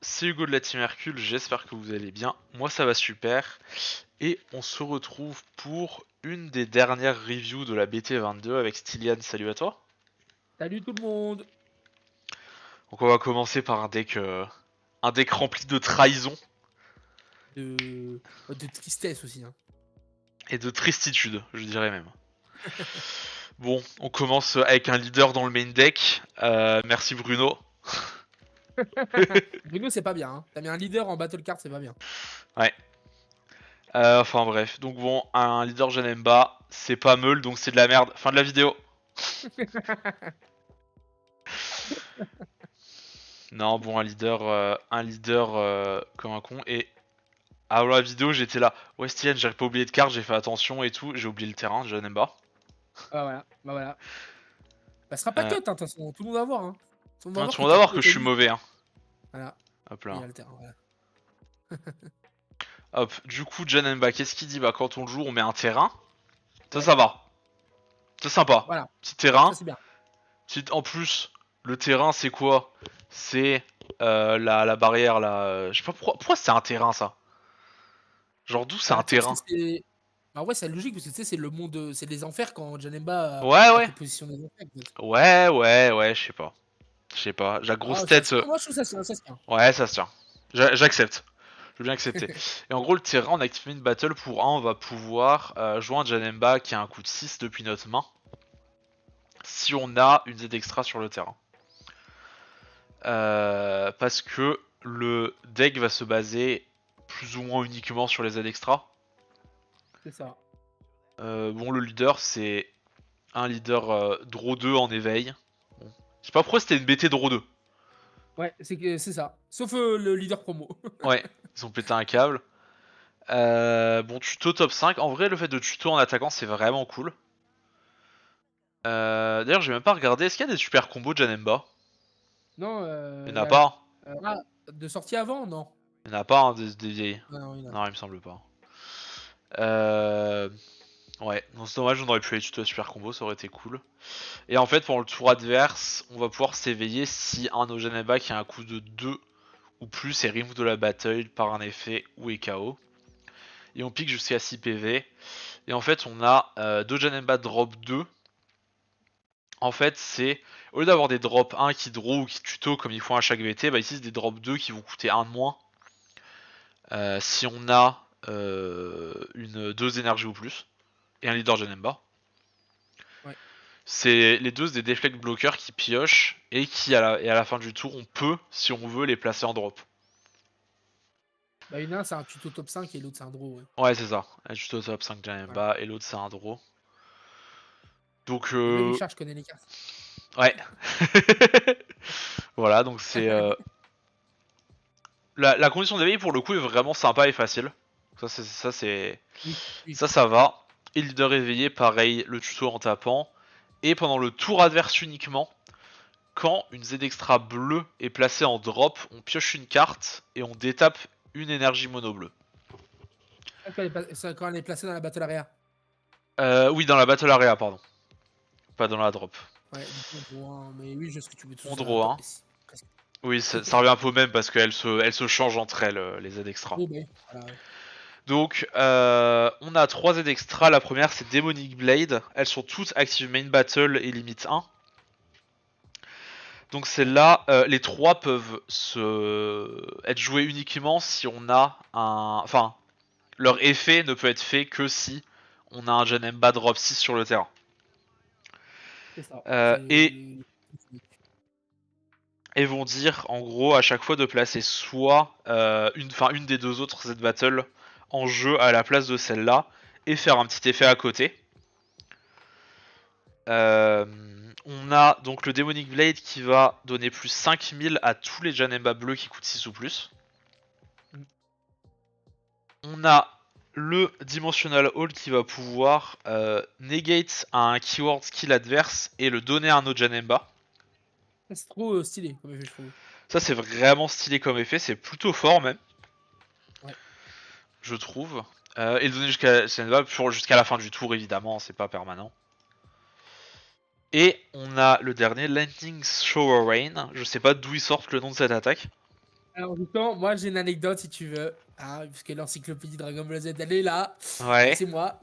C'est Hugo de la Team Hercule, j'espère que vous allez bien, moi ça va super, et on se retrouve pour une des dernières reviews de la BT22 avec Stylian, salut à toi. Salut tout le monde. Donc on va commencer par un deck rempli de trahison. De tristesse aussi. Hein. Et de tristitude, je dirais même. Bon, on commence avec un leader dans le main deck, merci Bruno. Bruno, c'est pas bien. Hein. T'as mis un leader en battle card, c'est pas bien. Ouais. Enfin bref, donc bon, un leader je n'aime pas, c'est pas meul, donc c'est de la merde. Fin de la vidéo. Non, bon, un leader comme un con. Et avant la vidéo, j'étais là. Ouais, Stylian, j'avais pas oublié de carte, j'ai fait attention et tout. J'ai oublié le terrain, je n'aime pas. Ah voilà, bah voilà. Bah, ce sera pas cut, hein, de toute façon. Tout le monde va voir. Hein. Tout le monde va Non, voir tout que le monde va t'es voir plutôt que je suis quali. mauvais. Hein. Voilà, Hop il y là. a le terrain. Voilà. Hop, du coup, Janemba, qu'est-ce qu'il dit? Bah, quand on le joue, on met un terrain. Ça, Ouais, ça va. C'est sympa. voilà. Petit Ça, terrain. c'est bien. En plus, le terrain, c'est quoi? C'est la barrière là. Je sais pas pourquoi c'est un terrain ça. Genre d'où c'est un Bah, tu sais, parce terrain? que c'est. Bah, ouais, c'est logique, parce que tu sais, c'est le monde. C'est les enfers quand Janemba Ouais, a ouais. fait position des enfers. En fait. Ouais, je sais pas. Je sais pas. La Ah, grosse ça se tête. tient. Moi, je trouve ça se tient. Ouais, ça se tient. J'accepte. Je veux bien accepter. Et en gros, le terrain, on active une battle. Pour un, on va pouvoir jouer un Janemba qui a un coût de 6 depuis notre main. Si on a une Z extra sur le terrain. Parce que le deck va se baser plus ou moins uniquement sur les Z extra. C'est ça. Bon, le leader, c'est un leader draw 2 en éveil. Bon. Je sais pas pourquoi c'était une BT draw 2. Ouais, c'est ça. Sauf le leader promo. Ouais, ils ont pété un câble. Bon, tuto top 5. En vrai, le fait de tuto en attaquant, c'est vraiment cool. D'ailleurs, j'ai même pas regardé. Est-ce qu'il y a des super combos de Janemba? Non, Il n'y il en y a a. pas. Ah, de sortie avant, non. Il n'y en a pas, hein, des vieilles. Ah, non, il y en a Non, il me semble pas. Euh... Ouais, non, c'est dommage, on aurait pu les tutos super combos, ça aurait été cool. Et en fait, pendant le tour adverse, on va pouvoir s'éveiller si un de nos Janemba qui a un coup de 2 ou plus est remove de la battle par un effet ou est KO. Et on pique jusqu'à 6 PV. Et en fait, on a 2 Janemba drop 2. En fait, c'est au lieu d'avoir des drop 1 qui draw ou qui tuto comme ils font à chaque VT, bah ici c'est des drop 2 qui vont coûter 1 de moins. Si on a une 2 énergies ou plus. Et un leader Janemba. Ouais. C'est les deux des deflect blockers qui piochent et qui à la fin du tour on peut, si on veut, les placer en drop. Bah, il y en a un, c'est un tuto top 5 et l'autre, c'est un draw. Ouais. Ouais, c'est ça. Juste au top 5 Voilà. Janemba et l'autre c'est un draw. Donc Et même Richard, je connais les cartes. ouais. Voilà, donc c'est la condition d'éveil pour le coup est vraiment sympa et facile. Oui, oui. Ça va. Et leader éveillé, pareil, le tuto en tapant. Et pendant le tour adverse uniquement, quand une Z extra bleue est placée en drop, on pioche une carte et on détape une énergie mono bleue. C'est quand elle est placée dans la battle area. Oui, dans la battle area, pardon. Pas dans la drop. Ouais, du coup, on draw un, mais oui, je sais que tu veux tout On ça. draw 1. Oui, ça revient un peu au même parce qu'elles se changent entre elles, les Z extra. Oh, ben, voilà, ouais. Donc, on a 3 Z extra. La première, c'est Demonic Blade. Elles sont toutes actives main battle et limite 1. Donc celles-là, les 3 peuvent être jouées uniquement si on a un... Enfin, leur effet ne peut être fait que si on a un Janemba drop 6 sur le terrain. C'est ça. Et vont dire en gros à chaque fois de placer soit une des deux autres Z battle en jeu à la place de celle-là et faire un petit effet à côté. On a donc le Demonic Blade qui va donner plus 5000 à tous les Janemba bleus qui coûtent 6 ou plus. On a le Dimensional Hall qui va pouvoir negate un keyword skill adverse et le donner à un autre Janemba. C'est trop stylé comme effet, je trouve. Ça c'est vraiment stylé comme effet, c'est plutôt fort même. Ouais. Je trouve. Et le donner jusqu'à Janemba jusqu'à la fin du tour évidemment, c'est pas permanent. Et on a le dernier, Lightning Shower Rain. Je sais pas d'où ils sortent le nom de cette attaque. Alors, justement, moi j'ai une anecdote si tu veux. Hein, puisque l'encyclopédie Dragon Ball Z, elle est là. Ouais. C'est moi.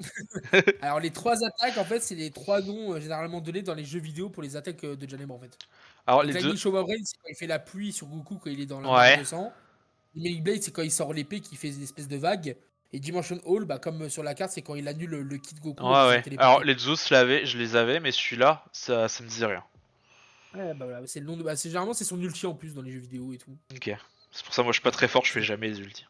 Alors, les 3 attaques, en fait, c'est les 3 noms généralement donnés dans les jeux vidéo pour les attaques de Janemba, en fait. Alors Donc, les deux. Lightning Shower Rain, c'est quand il fait la pluie sur Goku quand il est dans la mare Ouais. de sang. Healing Blade, c'est quand il sort l'épée qui fait des espèces de vagues. Et Dimension Hall, bah, comme sur la carte, c'est quand il annule le kit Goku en Ouais faisant ouais. Alors téléporter. les deux je les avais, mais celui-là, ça me dit rien. Ouais, bah voilà, c'est le nom de. Bah, généralement, c'est son ulti en plus dans les jeux vidéo et tout. Ok. C'est pour ça moi je suis pas Voilà. très fort, je fais jamais les ultis.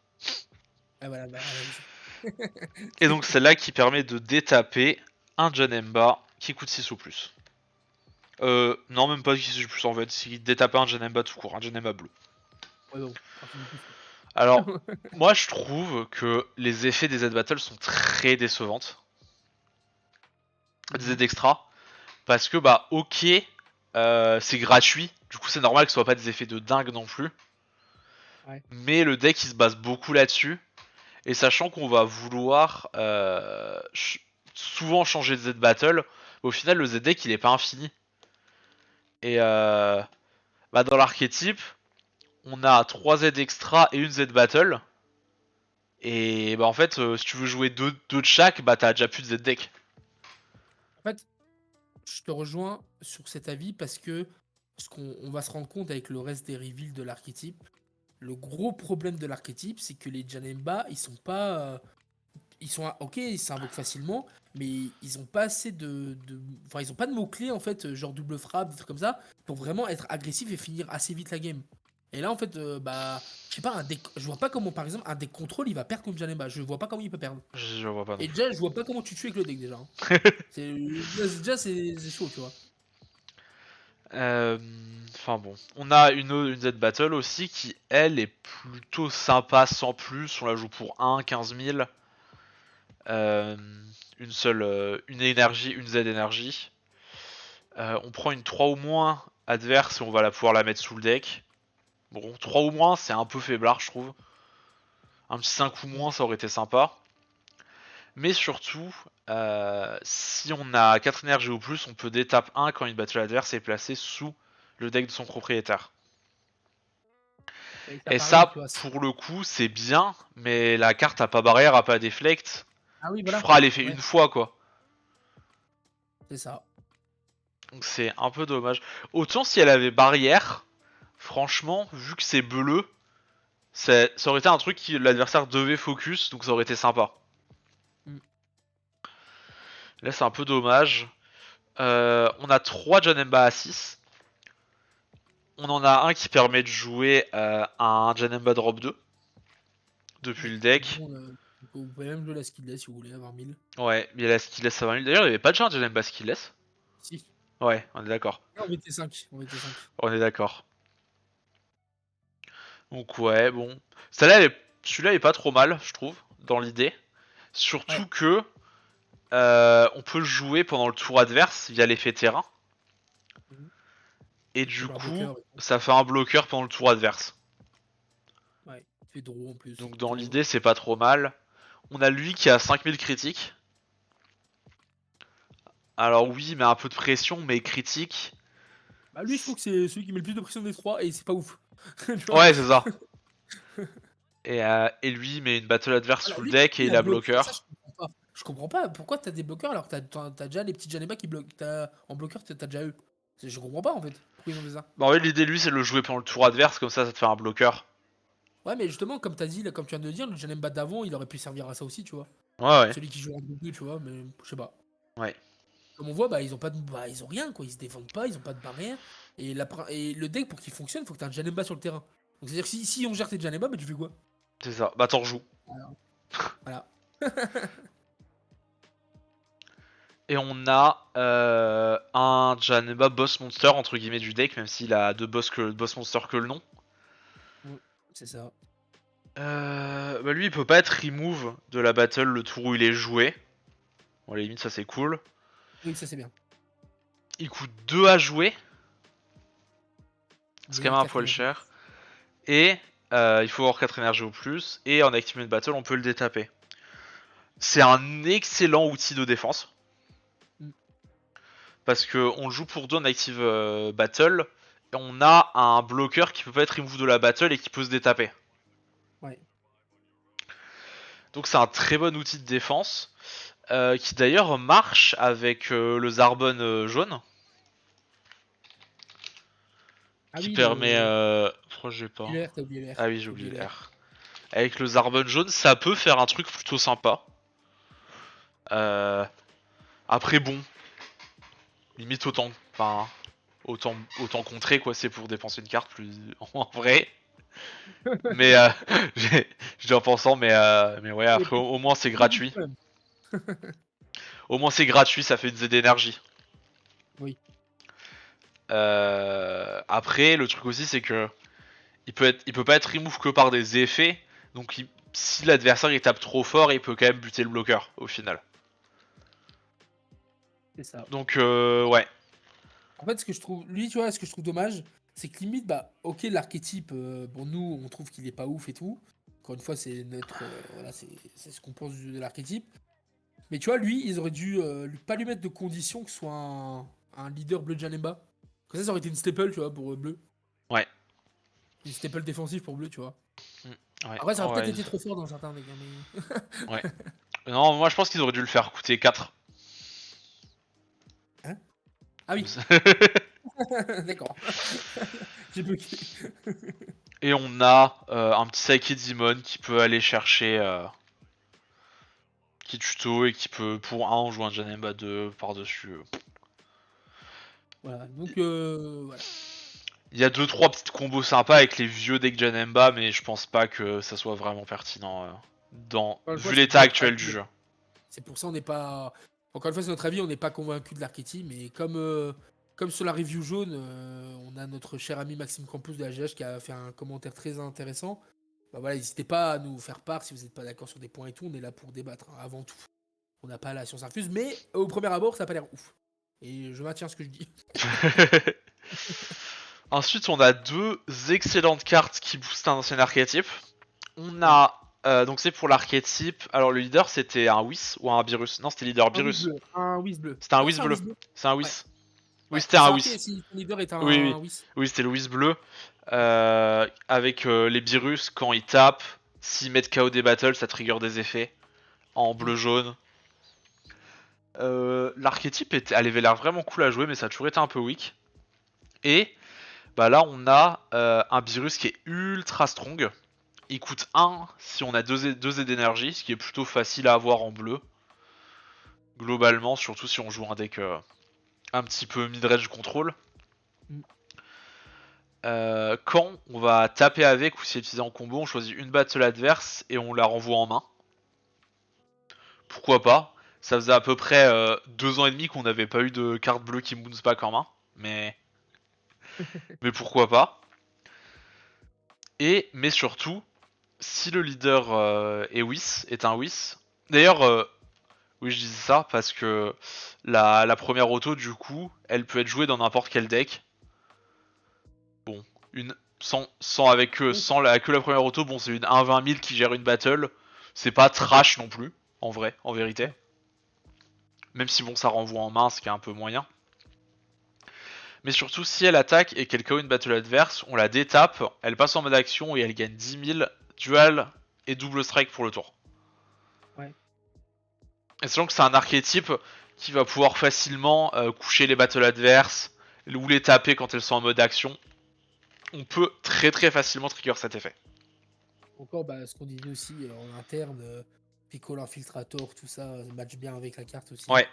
Ah, voilà, bah, la logique. Et donc c'est là qui permet de détaper un Janemba qui coûte 6 ou plus. Non même pas 6 ou plus en fait, c'est détaper un Janemba tout court, un Janemba bleu. Ouais, bon, un peu plus, Alors, quoi. moi je trouve que les effets des Z-Battle sont très décevantes. Des Mhm. Z-Extra. Parce que bah ok, c'est gratuit, du coup c'est normal que ce soit pas des effets de dingue non plus. Ouais. Mais le deck il se base beaucoup là-dessus. Et sachant qu'on va vouloir souvent changer de Z-Battle, au final le Z-Deck il est pas infini. Et bah, dans l'archétype, on a 3 Z extra et une Z Battle. Et bah en fait, si tu veux jouer deux de chaque, bah t'as déjà plus de Z-Deck. En fait, je te rejoins sur cet avis parce que ce qu'on on va se rendre compte avec le reste des reveals de l'archétype, le gros problème de l'archétype, c'est que les Janemba, ils sont pas. Ils sont. Ok, ils s'invoquent facilement, mais ils ont pas assez Enfin, ils ont pas de mots-clés, en fait, genre double frappe, des trucs comme ça, pour vraiment être agressif et finir assez vite la game. Et là, en fait, bah. Je sais pas, je vois pas comment, par exemple, un deck contrôle, il va perdre contre Janemba. Je vois pas comment il peut perdre. Je vois pas non Et plus. déjà, je vois pas comment tu tues avec le deck, déjà. Hein. Déjà, c'est chaud, tu vois. Enfin bon. On a une Z Battle aussi qui, elle, est plutôt sympa sans plus. On la joue pour 1, 15 000. Euh, une énergie, une Z énergie. On prend une 3 ou moins adverse et on va pouvoir la mettre sous le deck. Bon, 3 ou moins, c'est un peu faiblard, je trouve. Un petit 5 ou moins, ça aurait été sympa. Mais surtout, si on a 4 énergies ou plus, on peut détape 1 quand une battle adverse est placée sous le deck de son propriétaire. Et ça, Et pareil, tu ça, vois. pour le coup, c'est bien, mais la carte a pas barrière, a pas deflect. Ah oui, Tu voilà. feras l'effet une Ouais, fois, quoi. c'est ça. Donc c'est un peu dommage. Autant si elle avait barrière, franchement, vu que c'est bleu, ça aurait été un truc que l'adversaire devait focus, donc ça aurait été sympa. Mm. Là, c'est un peu dommage. On a 3 Janemba à 6. On en a un qui permet de jouer un Janemba Drop 2 depuis Oui. le deck. Bon, vous pouvez même jouer la skillless si vous voulez avoir 1000. Ouais, mais il y a la skillless à 20 000. D'ailleurs, il n'y avait pas déjà un Janemba skillless. Si. Ouais, on est d'accord. Non, on était 5. On était 5. On est d'accord. Donc ouais, bon. Celui-là est pas trop mal, je trouve, dans l'idée. Ouais. Surtout que on peut le jouer pendant le tour adverse via l'effet terrain. Mhm. Et Il fait du un coup, bloqueur et tout. ça fait un bloqueur pendant le tour adverse. Ouais. Il fait draw en plus. Donc dans Draw. l'idée, c'est pas trop mal. On a lui qui a 5000 critiques. Alors oui, mais un peu de pression, mais critique. Bah, lui, je trouve que c'est celui qui met le plus de pression des 3 et c'est pas ouf. Tu vois. Ouais, c'est ça. Et lui, il met une battle adverse Voilà, sous le lui, deck et il il a a bloqué. Ça, je bloqueur. comprends pas. Je comprends pas. Pourquoi t'as des bloqueurs alors que t'as déjà les petits Janeba qui bloquent. En bloqueur, t'as déjà eux. Je comprends pas en fait. Pourquoi ils ont fait ça? Bah en fait, l'idée de lui, c'est de le jouer pendant le tour adverse, comme ça te fait un bloqueur. Ouais, mais justement, comme t'as dit, là, comme tu viens de le dire, le Janemba d'avant, il aurait pu servir à ça aussi, tu vois. Ouais, ouais. Celui qui joue en double, tu vois, mais je sais pas. Ouais. Comme on voit, bah, ils ont pas bah, ils ont rien, quoi. Ils se défendent pas, ils ont pas de barrière. Et le deck, pour qu'il fonctionne, faut que t'aies un Janemba sur le terrain. Donc, c'est-à-dire que si on gère tes Janemba, bah, tu fais quoi? C'est ça. Bah t'en rejoues. Voilà. Et on a un Janeba boss monster entre guillemets du deck, même s'il a deux boss monster que le nom. Mm, c'est ça. Bah lui, il peut pas être remove de la battle le tour où il est joué. Bon, à la limite, ça c'est cool. Oui, ça c'est bien. Il coûte 2 à jouer. C'est Mais quand même un 4 poil énergies. cher. Et il faut avoir 4 énergies au plus. Et en Activate Battle, on peut le détaper. C'est un excellent outil de défense. Mm. Parce que on le joue pour 2 en Active Battle. Et on a un bloqueur qui peut pas être remove de la battle et qui peut se détaper. Ouais. Donc c'est un très bon outil de défense. Qui d'ailleurs marche avec le Zarbon jaune. Ah Qui oui, permet... le. Pourquoi j'ai pas... T'as oublié le R. Ah oui, j'ai T'as oublié oublié le le R. R. Avec le Zarbon jaune, ça peut faire un truc plutôt sympa. Euh, Après bon, limite autant... Enfin, autant contrer quoi, c'est pour dépenser une carte plus en vrai. Mais j'ai en pensant, mais ouais, Et après puis, au moins c'est plus vite gratuit. quand même. Au moins c'est gratuit, ça fait une Z d'énergie. Oui, Après, le truc aussi c'est que il peut pas être remove que par des effets. Donc si l'adversaire il tape trop fort, il peut quand même buter le bloqueur au final. c'est ça. Donc ouais. En fait, ce que je trouve, lui, tu vois, ce que je trouve dommage, c'est que limite, bah, ok, l'archétype, bon, nous, on trouve qu'il est pas ouf et tout. Encore une fois, c'est notre, voilà, c'est ce qu'on pense de l'archétype. Mais tu vois, lui, ils auraient dû pas lui mettre de condition que ce soit un leader bleu Janemba. Comme ça aurait été une staple, tu vois, pour bleu. Ouais. Une staple défensive pour bleu, tu vois. Ouais. Après, ça aurait peut-être Ouais. été trop fort dans certains decks, hein, mais. Ouais. Non, moi je pense qu'ils auraient dû le faire coûter 4. Hein. Ah Comme oui, ça. d'accord. J'ai bloqué. Et on a un petit Psyche Demon qui peut aller chercher qui tuto et qui peut pour un jouer un Janemba 2 par-dessus. Voilà, donc voilà. Il y a 2-3 petites combos sympas avec les vieux decks Janemba, mais je pense pas que ça soit vraiment pertinent Encore une fois, vu c'est l'état notre actuel du avis. jeu. C'est pour ça on n'est pas. Encore une fois, c'est notre avis, on n'est pas convaincu de l'archétype, mais comme sur la review jaune, on a notre cher ami Maxime Campos de la GH qui a fait un commentaire très intéressant. Bah voilà, n'hésitez pas à nous faire part si vous n'êtes pas d'accord sur des points et tout, on est là pour débattre, hein, avant tout. On n'a pas la science infuse, mais au premier abord, ça n'a pas l'air ouf. Et je maintiens ce que je dis. Ensuite, on a 2 excellentes cartes qui boostent un ancien archétype. On Oui. a donc c'est pour l'archétype. Alors le leader c'était un Whis ou un Beerus. Non, c'était leader Un whiz Beerus. bleu. Un whiz bleu. C'était un Non, Whis c'est un bleu. whiz bleu. C'est un Ouais. Whis. Oui, Ouais. c'était Mais c'est un marqué Whis. si ton leader est Oui, un oui. whiz. Oui, c'était le Whis bleu. Avec les Beerus, quand ils tapent, s'ils mettent KO des battles, ça trigger des effets en Mm. bleu-jaune. L'archétype elle avait l'air vraiment cool à jouer, mais ça a toujours été un peu weak. Et bah là, on a un Beerus qui est ultra strong. Il coûte 1 si on a 2 et d'énergie, ce qui est plutôt facile à avoir en bleu. Globalement, surtout si on joue un deck un petit peu mid-range control. Mm. Quand on va taper avec ou si utilisé en combo, on choisit une battle adverse et on la renvoie en main. Pourquoi pas? Ça faisait à peu près 2 ans et demi qu'on n'avait pas eu de carte bleue qui bounce back en main. Mais pourquoi pas? Mais surtout, si le leader est un Whis. D'ailleurs, oui, je disais ça parce que la première auto, du coup, elle peut être jouée dans n'importe quel deck. Bon, sans avec Oui. sans la, que la première auto, bon, c'est une 1-20 000 qui gère une battle. C'est pas trash non plus, en vrai, en vérité. Même si bon, ça renvoie en main, ce qui est un peu moyen. Mais surtout, si elle attaque et qu'elle KO une battle adverse, on la détape, elle passe en mode action et elle gagne 10 000 dual et double strike pour le tour. Ouais. Et sachant que c'est un archétype qui va pouvoir facilement coucher les battles adverses ou les taper quand elles sont en mode action, on peut très très facilement trigger cet effet. Encore bah, ce qu'on disait aussi en interne, Piccolo Infiltrator, tout ça, match bien avec la carte aussi. Ouais,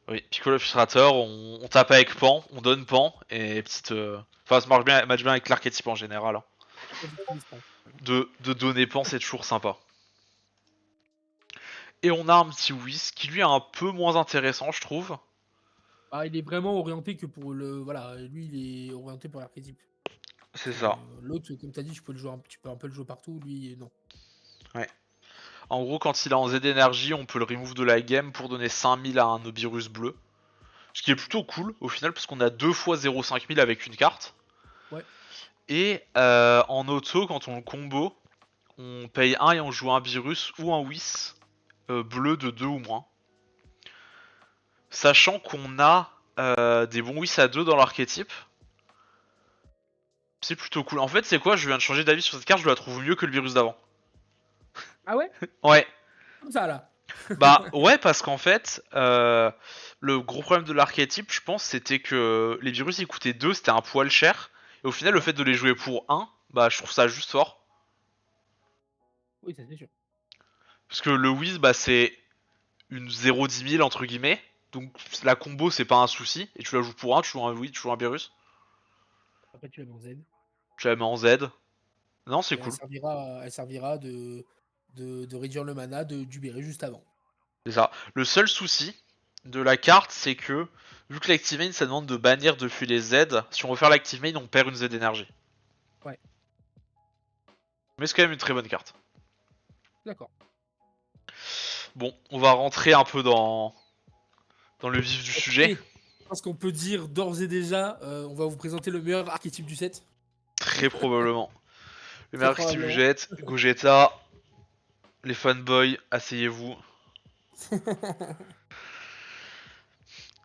oui, Piccolo Illustrator, on tape avec Pan, on donne Pan, et petite... Enfin, ça marche bien avec l'archétype en général, hein. Pourquoi j'utilise pas? Voilà. De donner Pan, c'est toujours sympa. Et on a un petit Whis qui lui est un peu moins intéressant, je trouve. Ah, il est vraiment orienté que pour le. Voilà, lui, il est orienté pour l'archétype. C'est Que ça. l'autre, comme t'as dit, tu peux un peu le jouer partout, lui, non. Ouais. En gros, quand il est en Z d'énergie, on peut le remove de la game pour donner 5000 à un Obirus bleu. Ce qui est plutôt cool au final, parce qu'on a 2 fois 0,5000 avec une carte. Ouais. Et en auto, quand on le combo, on paye 1 et on joue un Virus ou un Whis bleu de 2 ou moins. Sachant qu'on a des bons Whis à 2 dans l'archétype. C'est plutôt cool. En fait, c'est quoi? Je viens de changer d'avis sur cette carte, je la trouve mieux que le virus d'avant. Ah ouais? Ouais. Comme ça, là. Bah ouais, parce qu'en fait, le gros problème de l'archétype, je pense, c'était que les virus ils coûtaient 2, c'était un poil cher. Et au final, le Ouais. fait de les jouer pour 1, bah je trouve ça juste fort. Oui, ça c'est sûr. Parce que le Whiz, bah c'est une 0-10 000 entre guillemets. Donc la combo, c'est pas un souci. Et tu la joues pour 1, tu joues un Whiz, tu joues un virus. Après, tu la mets en Z. Tu la mets en Z. Non, c'est Et cool. elle servira de réduire le mana du Berry juste avant. C'est ça. Le seul souci de la carte, c'est que vu que l'active main ça demande de bannir depuis les Z, si on veut faire l'active main, on perd une Z d'énergie. Ouais. Mais c'est quand même une très bonne carte. D'accord. Bon, on va rentrer un peu dans le vif du sujet. Et je pense qu'on peut dire d'ores et déjà, on va vous présenter le meilleur archétype du set. Très probablement. Le Très meilleur active du probablement. jet, Gogeta, les fanboys, asseyez-vous.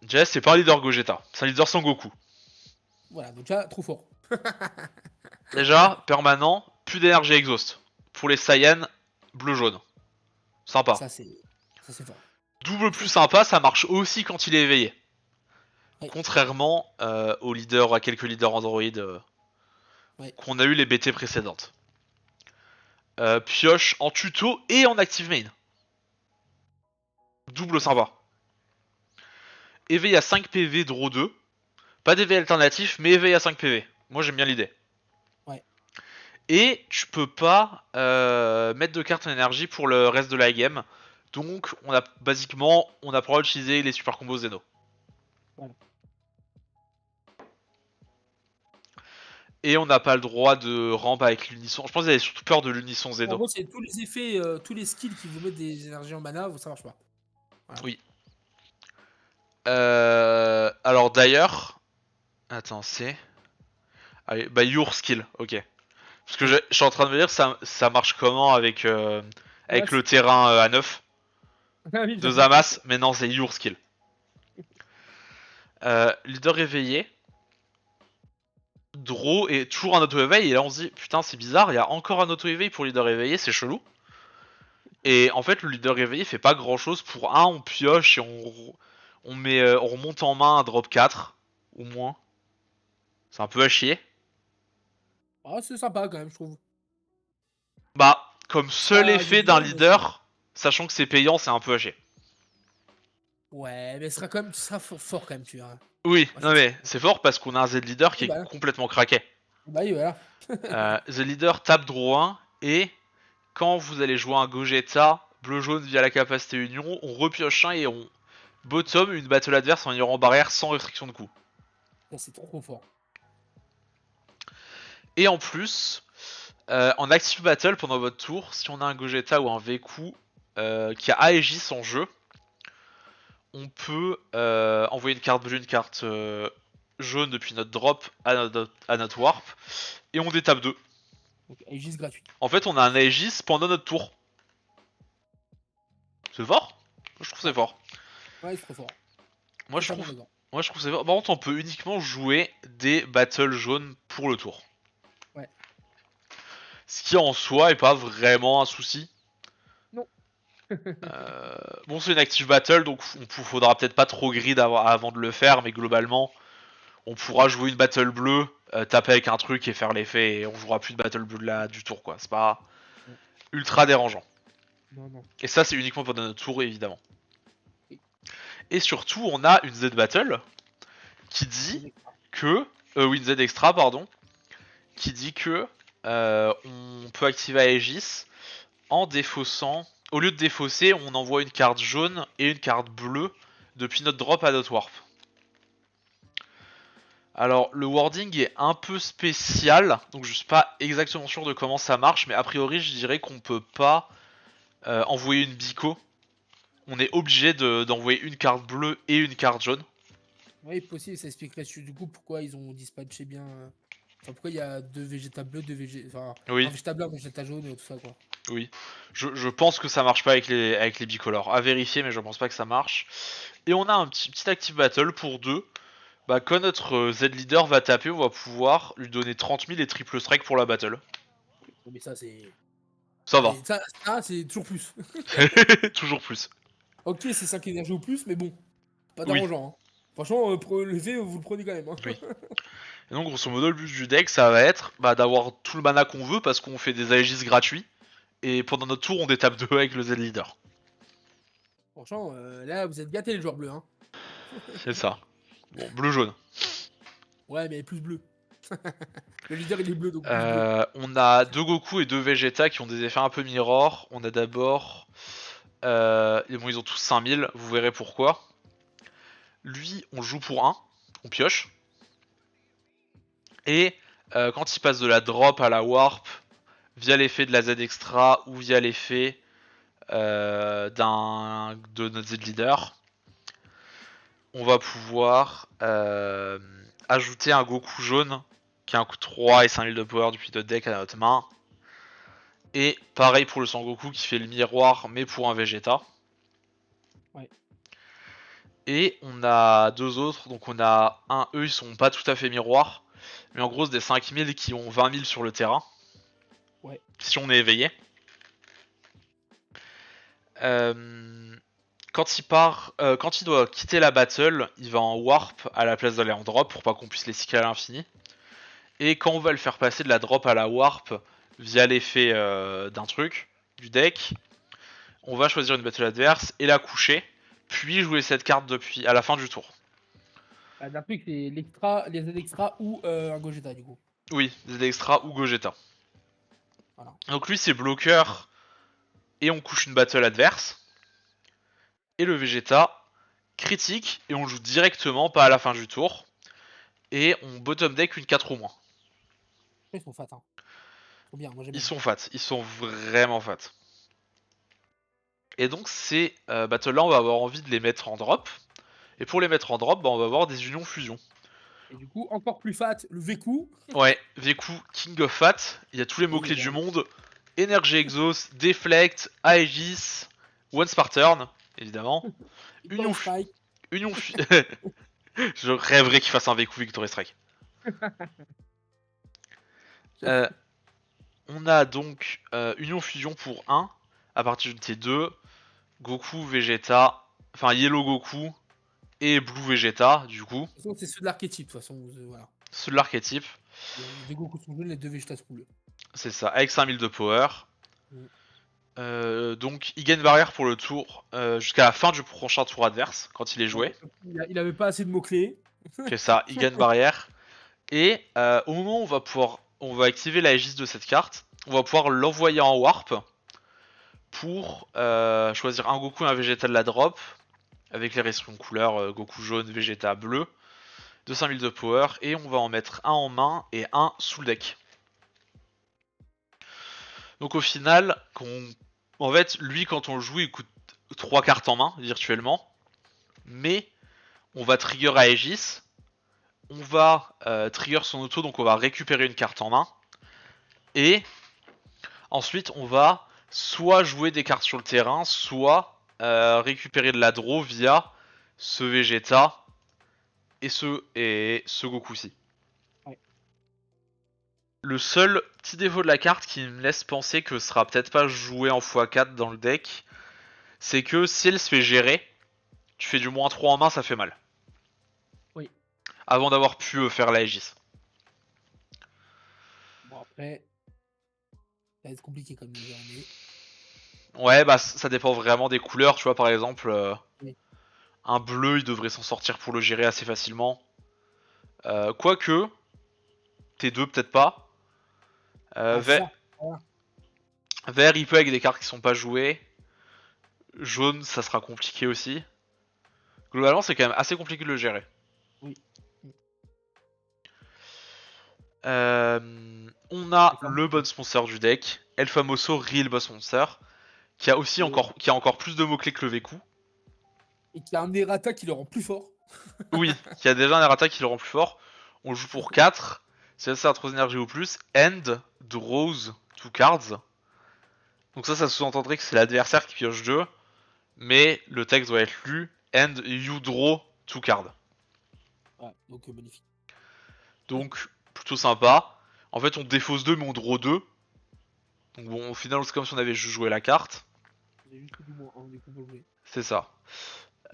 Déjà, c'est pas un leader Gogeta, c'est un leader Sangoku. Voilà, donc là, trop fort. Déjà, permanent, plus d'énergie exhaust. Pour les Saiyans, bleu-jaune. Sympa. Ça c'est fort. Double plus sympa, ça marche aussi quand il est éveillé. Ouais. Contrairement aux leaders, à quelques leaders Android Ouais. qu'on a eu les BT précédentes. Pioche en tuto et en active main. Double Ouais. sympa. Éveil à 5 PV, draw 2. Pas d'éveil alternatif, mais éveil à 5 PV. Moi j'aime bien l'idée. Ouais. Et tu peux pas mettre de cartes en énergie pour le reste de la game. Donc on a basiquement on a pas le droit d'utiliser les super combos Zeno. Voilà. Et on n'a pas le droit de ramp avec l'unisson. Je pense qu'ils avaient surtout peur de l'unisson En Zeno. gros, c'est tous les effets, tous les skills qui vous mettent des énergies en mana, ça marche pas. Voilà. Oui. Alors d'ailleurs... Attends, c'est... Allez, bah your skill, ok. Parce que Oui. je suis en train de me dire ça marche comment avec le terrain à 9 Ah oui, de j'avoue. Zamas, mais non c'est your skill. Leader éveillé, draw et toujours un auto-éveil, et là on se dit putain c'est bizarre, il y a encore un auto-éveil pour leader éveillé, c'est chelou. Et en fait le leader éveillé fait pas grand chose, pour un on pioche et on remonte en main un drop 4 ou moins. C'est un peu à chier. Ah, c'est sympa quand même, je trouve. Bah, comme C'est seul pas effet d'un évident, mais c'est. leader, sachant que c'est payant, c'est un peu à chier. Ouais, mais ce sera quand même, tu seras fort quand même, tu verras. Oui, Moi, je non pense. mais c'est fort parce qu'on a un Z leader qui Oui, est bah, complètement craqué. bah oui, voilà. The leader tape draw 1 et quand vous allez jouer un Gogeta bleu-jaune via la capacité union, on repioche un et on bottom une battle adverse en ignorant barrière sans restriction de coup. Ça, c'est trop fort. Et en plus, en active battle pendant votre tour, si on a un Gogeta ou un Veku qui a Aegis en jeu, on peut envoyer une carte bleue, une carte jaune depuis notre drop à notre warp, et on détape 2. Donc, Aegis gratuit. En fait, on a un Aegis pendant notre tour. C'est fort. Je trouve c'est fort. Ouais, c'est trop fort. Moi je Totalement trouve, d'accord. moi je trouve c'est fort. Par contre, on peut uniquement jouer des battles jaunes pour le tour. Ouais. Ce qui en soi est pas vraiment un souci. Non. Bon, c'est une active battle, donc faudra peut-être pas trop grid avant de le faire, mais globalement, on pourra jouer une battle bleue, taper avec un truc et faire l'effet, et on jouera plus de battle bleue du tour, quoi. C'est pas Ouais. ultra dérangeant. Non, non. Et ça, c'est uniquement pendant notre tour, évidemment. Oui. Et surtout, on a une Z battle qui dit C'est que, oui, une Z extra, pardon, qui dit que on peut activer Aegis en défaussant. Au lieu de défausser, on envoie une carte jaune et une carte bleue depuis notre drop à notre warp. Alors, le wording est un peu spécial, donc je suis pas exactement sûr de comment ça marche, mais a priori, je dirais qu'on peut pas envoyer une bico. On est obligé d'envoyer une carte bleue et une carte jaune. Oui, possible, ça expliquerait du coup pourquoi ils ont dispatché bien. Enfin, pourquoi il y a deux Vegeta bleus, deux Vegeta. Enfin, un Oui, Vegeta blanc, un Vegeta jaune et tout ça, quoi. oui. Je pense que ça marche pas avec les bicolores. À vérifier, mais je pense pas que ça marche. Et on a un petit active battle pour deux. Bah, quand notre Z-Leader va taper, on va pouvoir lui donner 30 000 et triple strike pour la battle. Mais ça, c'est. Ça va. Ça, c'est toujours plus. Toujours plus. Ok, c'est 5 énergies ou plus, mais bon, pas Oui, d'arrangeant. Hein. Franchement, l'effet, vous le prenez quand même. Hein. oui. Et donc, grosso modo, le but du deck, ça va être bah, d'avoir tout le mana qu'on veut parce qu'on fait des Aegis gratuits. Et pendant notre tour, on détape 2 avec le Z-Leader. Franchement, là, vous êtes gâtés, les joueurs bleus. Hein. C'est ça. Bon, bleu-jaune. Ouais, mais plus bleu. Le leader, il est bleu, donc plus bleu. On a deux Goku et deux Vegeta qui ont des effets un peu mirror. On a d'abord... et bon, ils ont tous 5000, vous verrez pourquoi. Lui, on joue pour un, on pioche. Et quand il passe de la drop à la warp, via l'effet de la Z extra ou via l'effet de notre Z leader, on va pouvoir ajouter un Goku jaune qui a un coût 3 et 5000 de power depuis notre deck à notre main. Et pareil pour le Sangoku qui fait le miroir mais pour un Vegeta. Ouais. Et on a deux autres, donc on a un, eux ils sont pas tout à fait miroirs, mais en gros c'est des 5000 qui ont 20 000 sur le terrain, Ouais. si on est éveillé. Euh, quand il doit quitter la battle, il va en warp à la place d'aller en drop pour pas qu'on puisse les cycler à l'infini. Et quand on va le faire passer de la drop à la warp via l'effet d'un truc, du deck, on va choisir une battle adverse et la coucher, puis jouer cette carte depuis à la fin du tour. Bah, d'un truc, les Z extra ou un Gogeta, du coup. Oui, Z extra ou Gogeta. Voilà. Donc lui c'est bloqueur et on couche une battle adverse. Et le Vegeta critique et on joue directement, pas à la fin du tour. Et on bottom deck une 4 ou moins. Ils sont fat. Hein. Trop bien, moi j'aime Ils bien. sont fat, ils sont vraiment fat. Et donc ces battles là on va avoir envie de les mettre en drop. Et pour les mettre en drop, bah, on va avoir des unions fusion. Et du coup, encore plus fat, le Veku. Ouais, Veku, King of Fat, il y a tous les mots-clés du Évidemment. monde. Energy Exhaust, Deflect, Aegis, One Spartan, évidemment. Union, Victory Strike. Union Je rêverais qu'il fasse un Veku Victory Strike. Euh, on a donc Union Fusion pour 1, à partir de T2, Goku, Vegeta, enfin Yellow Goku et Blue Vegeta, du coup. De toute façon, c'est ceux de l'archétype, de toute façon. Voilà. C'est de l'archétype, Les deux Goku sont jaunes, les deux Vegeta sont bleus. c'est ça, avec 5000 de power. Mm. Donc il gagne barrière pour le tour jusqu'à la fin du prochain tour adverse, quand il est joué. Ouais, il avait pas assez de mots-clés. C'est ça, il gagne barrière. Et au moment où on va activer la Aegis de cette carte, on va pouvoir l'envoyer en warp pour choisir un Goku et un Vegeta de la drop, avec les restrictions couleurs Goku jaune, Vegeta bleu, de 5000 de power, et on va en mettre un en main et un sous le deck. Donc au final, en fait, lui quand on le joue, il coûte 3 cartes en main virtuellement, mais on va trigger Aegis, on va trigger son auto, donc on va récupérer une carte en main, et ensuite on va soit jouer des cartes sur le terrain, soit récupérer de la draw via ce Vegeta et ce Goku-ci. Ouais. Le seul petit défaut de la carte qui me laisse penser que ce sera peut-être pas joué en x4 dans le deck, c'est que si elle se fait gérer, tu fais du moins 3 en main, ça fait mal. Oui. Avant d'avoir pu faire la Aegis. Bon, après, ça va être compliqué comme dire, mais. Ouais, bah ça dépend vraiment des couleurs, tu vois, par exemple, Oui. un bleu, il devrait s'en sortir pour le gérer assez facilement. Quoique, T2 peut-être pas. Ah, c'est Vert, ça. Voilà. vert, il peut avec des cartes qui sont pas jouées. Jaune, ça sera compliqué aussi. Globalement, c'est quand même assez compliqué de le gérer. Oui. On a D'accord. le bon sponsor du deck, El Famoso Real Boss Monster, qui a aussi Et, encore plus de mots-clés que le Vécu. et qui a un errata qui le rend plus fort. Oui, qui a déjà un errata qui le rend plus fort. On joue pour 4, c'est ça à 3 énergies ou plus. End, draws 2 cards. Donc ça sous-entendrait que c'est l'adversaire qui pioche 2, mais le texte doit être lu. End, you draw 2 cards. Ouais, donc magnifique. Donc plutôt sympa. En fait on défausse 2 mais on draw 2. Donc bon au final c'est comme si on avait juste joué la carte. J'ai juste du moins un des combos joués. C'est ça.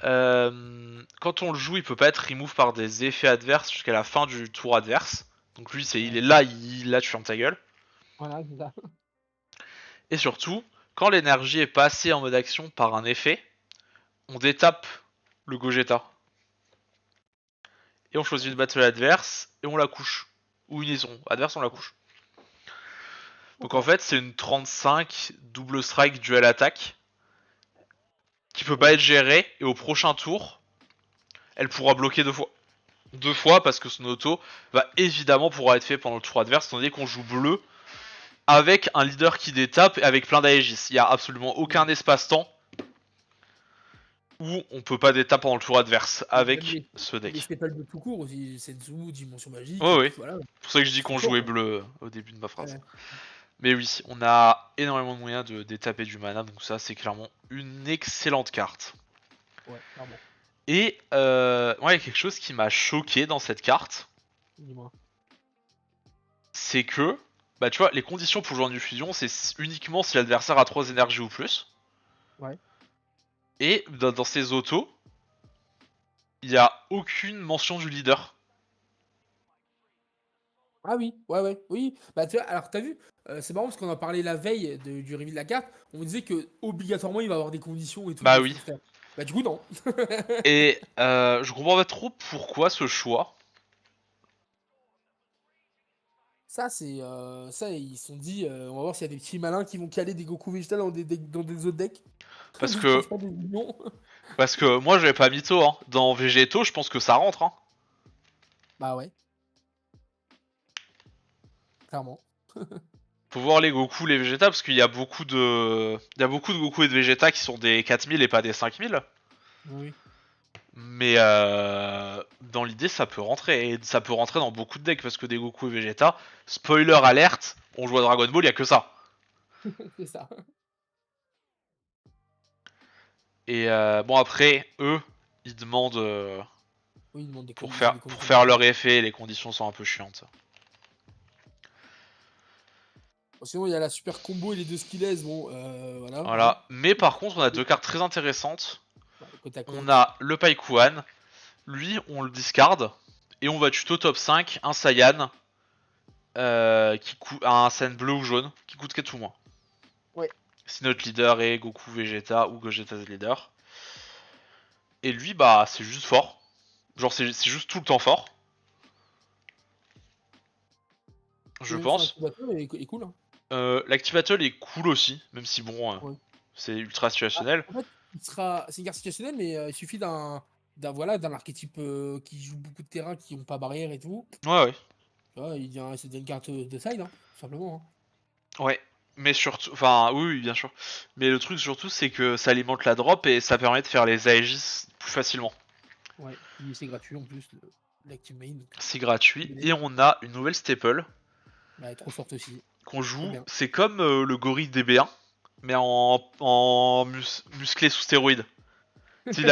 Quand on le joue, il peut pas être remove par des effets adverses jusqu'à la fin du tour adverse. Donc lui, il est Ouais. là, là, tu fermes ta gueule. Voilà, c'est ça. Et surtout, quand l'énergie est passée en mode action par un effet, on détape le Gogeta. Et on choisit une battle adverse et on la couche. Ou une liaison adverse, on la couche. Donc en D'accord. fait, c'est une 35 double strike dual attaque qui peut pas Ouais. être gérée. Et au prochain tour, elle pourra bloquer 2 fois. 2 fois parce que son auto va évidemment pouvoir être fait pendant le tour adverse, tandis qu'on joue bleu avec un leader qui détape et avec plein d'Aegis. Il n'y a absolument aucun espace-temps où on peut pas détape pendant le tour adverse Et même avec ce les deck. staples de tout court aussi, Senzu, Dimension Magique, Ouais, et oui. puis voilà. C'est pour ça que je dis C'est trop qu'on fort, jouait quoi. bleu au début de ma phrase. Ouais. Mais oui, on a énormément de moyens de détaper du mana, donc ça c'est clairement une excellente carte. Ouais, clairement. Et ouais, il y a quelque chose qui m'a choqué dans cette carte, Dis-moi. c'est que, bah tu vois, les conditions pour jouer en fusion, c'est uniquement si l'adversaire a 3 énergies ou plus. Ouais. Et dans ces autos, il n'y a aucune mention du leader. Ah oui, ouais, ouais, oui. Bah, tu vois, alors t'as vu, c'est marrant parce qu'on en parlait la veille du reveal de la carte. On disait que obligatoirement il va y avoir des conditions et tout Bah de oui. transfert. Bah, du coup, non. Et je comprends pas trop pourquoi ce choix. Ça, c'est. Ça, ils se sont dit, on va voir s'il y a des petits malins qui vont caler des Goku Vegeta dans des autres decks. Parce Juste pour que, faire des unions. parce que moi j'avais pas mytho, hein. Dans Végéto, je pense que ça rentre, hein. Bah ouais, clairement. Faut voir les Goku, les Vegeta, parce qu'il y a beaucoup de. Il y a beaucoup de Goku et de Vegeta qui sont des 4000 et pas des 5000. Oui. Mais dans l'idée, ça peut rentrer. Et ça peut rentrer dans beaucoup de decks, parce que des Goku et Vegeta, spoiler alerte, on joue à Dragon Ball, il y a que ça. C'est ça. Et bon, après, eux, ils demandent. Oui, ils demandent Pour des conditions faire leur différentes. effet, les conditions sont un peu chiantes. Bon, sinon, il y a la super combo et les deux skillets. Bon, voilà. Hein. Voilà. Mais par contre, on a deux cartes très intéressantes. Ouais, côte à On côte. a le Paikuan. Lui, on le discarde. Et on va tuto top 5 un Saiyan. Qui coûte un Saiyan bleu ou jaune. Qui coûte 4 ou moins. Ouais. Si notre leader est Goku Vegeta ou Gogeta's leader. Et lui, bah, c'est juste fort. Genre, c'est juste tout le temps fort. Et Je même son pense. activateur est cool. Hein. L'activateur est cool aussi. Même si, bon, Ouais. c'est ultra Ah, situationnel. en fait, c'est une carte situationnelle, mais il suffit voilà, d'un archétype qui joue beaucoup de terrain, qui n'ont pas barrière et tout. Ouais, ouais. Tu vois, ça devient une carte de side, hein, tout simplement. Hein. Ouais, mais surtout, enfin, oui, oui, bien sûr. Mais le truc surtout, c'est que ça alimente la drop et ça permet de faire les Aegis plus facilement. Ouais, puis c'est gratuit en plus, l'active main. Donc, C'est gratuit BD. et on a une nouvelle staple Bah, elle est trop forte aussi. qu'on Trop joue. bien. C'est comme le gorille DB1, mais en musclé sous stéroïde. Il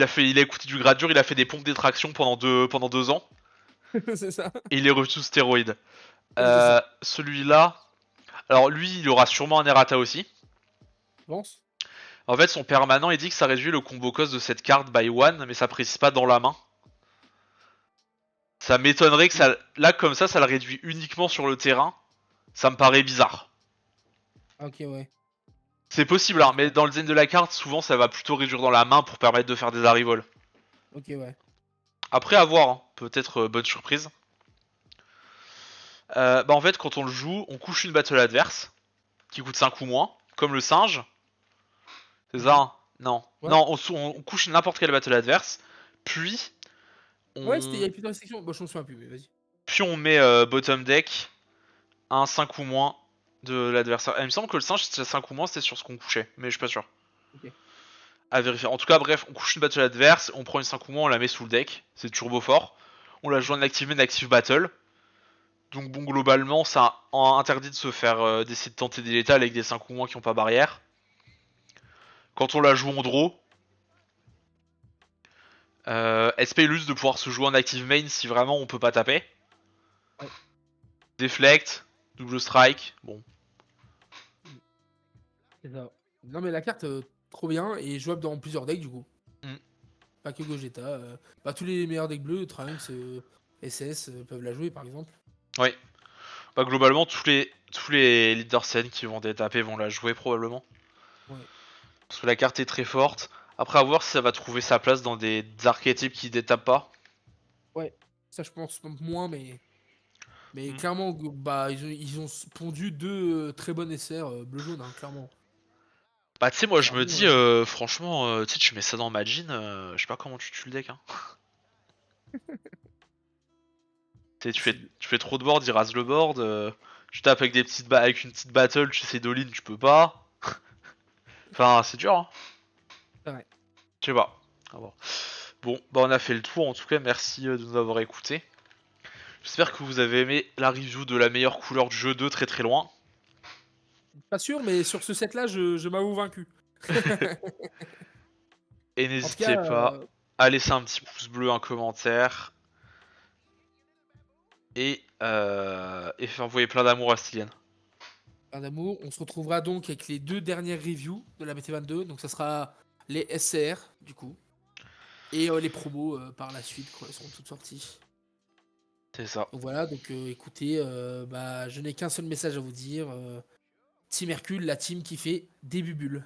a écouté du gradure, il a fait des pompes d'extraction pendant 2 ans C'est ça. et il est revenu sous stéroïde. C'est ça. Celui-là, alors lui, il aura sûrement un errata aussi. Pense. En fait, son permanent, il dit que ça réduit le combo cost de cette carte by one, mais ça précise pas dans la main. Ça m'étonnerait que ça. Là, comme ça le réduit uniquement sur le terrain. Ça me paraît bizarre. Ok, ouais. C'est possible, Ouais, hein, mais dans le design de la carte, souvent ça va plutôt réduire dans la main pour permettre de faire des arrivols. ok, ouais. Après, à voir, hein. Peut-être bonne surprise. Bah, en fait, quand on le joue, on couche une battle adverse qui coûte 5 ou moins, comme le singe. C'est ça, Mhm. hein. Non. Ouais. Non, on couche n'importe quelle battle adverse, puis Ouais, il y on. a plusieurs restrictions. Bon, je m'en souviens plus, mais vas-y. puis on met bottom deck un 5 ou moins de l'adversaire. Il me semble que le singe, c'était 5 ou moins, c'était sur ce qu'on couchait, mais je suis pas sûr. Ok. À vérifier. En tout cas, bref, on couche une battle adverse, on prend une 5 ou moins, on la met sous le deck, c'est turbo fort. On la joue en active main, active battle. Donc bon, globalement, ça interdit de se faire d'essayer de tenter des létales avec des 5 ou moins qui ont pas barrière. Quand on la joue en draw, SP illustre de pouvoir se jouer en active main si vraiment on peut pas taper. Ouais. Deflect, double strike, bon. C'est ça. Non, mais la carte, trop bien et jouable dans plusieurs decks du coup. Mm. Pas que Gogeta. Bah, tous les meilleurs decks bleus, Trunks, SS, peuvent la jouer par exemple. Oui. Bah globalement, tous les leaders scènes qui vont taper vont la jouer probablement. Ouais. Parce que la carte est très forte. Après, à voir si ça va trouver sa place dans des archétypes qui détapent pas. Ouais. Ça, je pense moins, mais. Mais Mm. clairement, bah, ils ont pondu deux très bonnes SR bleu-jaune, hein, clairement. Bah tu sais, moi je me Clairement, dis, franchement, tu sais, tu mets ça dans Majin, je sais pas comment tu tues le deck. Hein. Tu sais, possible. tu fais trop de board, il rase le board. Tu tapes avec avec une petite battle, tu sais d'all-in, tu peux pas. Enfin, c'est dur, hein. C'est vrai. Je sais pas. À voir. Bon, bah on a fait le tour. En tout cas, merci de nous avoir écoutés. J'espère que vous avez aimé la review de la meilleure couleur du jeu de très très loin. Pas sûr, mais sur ce set-là, je m'avoue vaincu. Et En tout n'hésitez cas, pas à laisser un petit pouce bleu, un commentaire. Et faire envoyer plein d'amour à Stylian. plein d'amour. On se retrouvera donc avec les deux dernières reviews de la BT22. Donc, ça sera les SCR, du coup. Et les promos par la suite, quand elles seront toutes sorties. C'est ça. Donc voilà, donc écoutez, bah, je n'ai qu'un seul message à vous dire. Team Hercule, la team qui fait des bubules.